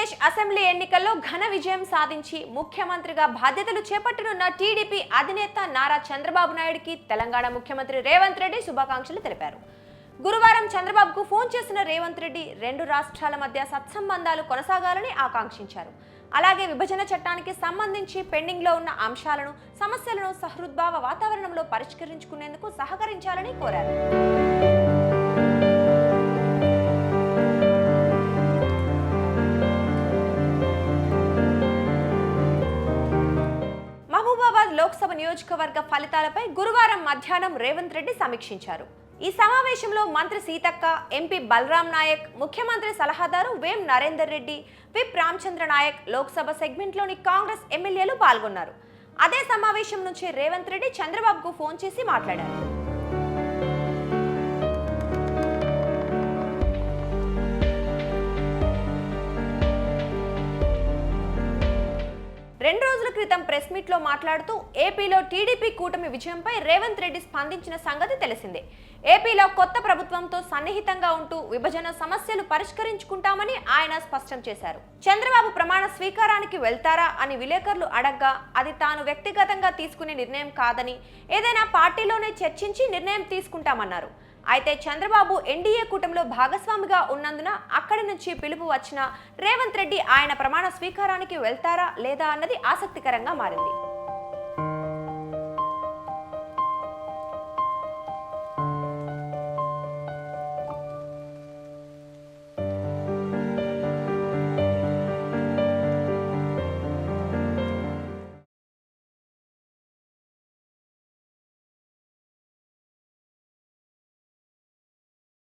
Andhra Pradesh assembly ఎన్నికల్లో ఘన విజయం సాధించి ముఖ్యమంత్రిగా బాధ్యతలు చేపట్టనున్న టీడీపీ అధినేత నారా చంద్రబాబు నాయుడుకి తెలంగాణ ముఖ్యమంత్రి రేవంత్ రెడ్డి శుభాకాంక్షలు తెలిపారు. గురువారం చంద్రబాబుకు ఫోన్ చేసిన రేవంత్ రెడ్డి రెండు రాష్ట్రాల మధ్య సత్సంబంధాలు కొనసాగాలని ఆకాంక్షించారు. అలాగే విభజన చట్టానికి సంబంధించి పెండింగ్లో ఉన్న అంశాలను, సమస్యలను సహృద్భావ వాతావరణంలో పరిష్కరించుకునేందుకు సహకరించాలని కోరారు. లోక్సభ నియోజకవర్గ ఫలితాలపై గురువారం మధ్యాహ్నం రేవంత్ రెడ్డి సమీక్షించారు. ఈ సమావేశంలో మంత్రి సీతక్క, ఎంపీ బలరాం నాయక్, ముఖ్యమంత్రి సలహాదారు వేం నరేందర్ రెడ్డి, విప్ రామచంద్ర నాయక్, లోక్సభ సెగ్మెంట్లోని కాంగ్రెస్ ఎమ్మెల్యేలు పాల్గొన్నారు. అదే సమావేశం నుంచి రేవంత్ రెడ్డి చంద్రబాబుకు ఫోన్ చేసి మాట్లాడారు. 2 రోజుల క్రితం ప్రెస్ మీట్ లో మాట్లాడుతూ ఏపీలో టీడీపీ కూటమి విజయంపై రేవంత్ రెడ్డి స్పందించిన సంగతి తెలిసిందే. ఏపీలో కొత్త ప్రభుత్వంతో సన్నిహితంగా ఉంటూ విభజన సమస్యలు పరిష్కరించుకుంటామని ఆయన స్పష్టం చేశారు. చంద్రబాబు ప్రమాణ స్వీకారానికి వెళ్తారా అని విలేకరులు అడగ్గా అది తాను వ్యక్తిగతంగా తీసుకునే నిర్ణయం కాదని, ఏదైనా పార్టీలోనే చర్చించి నిర్ణయం తీసుకుంటామన్నారు. అయితే చంద్రబాబు ఎన్డీఏ కూటమిలో భాగస్వామిగా ఉన్నందున అక్కడి నుంచి పిలుపు వచ్చిన రేవంత్ రెడ్డి ఆయన ప్రమాణ స్వీకారానికి వెళ్తారా లేదా అన్నది ఆసక్తికరంగా మారింది.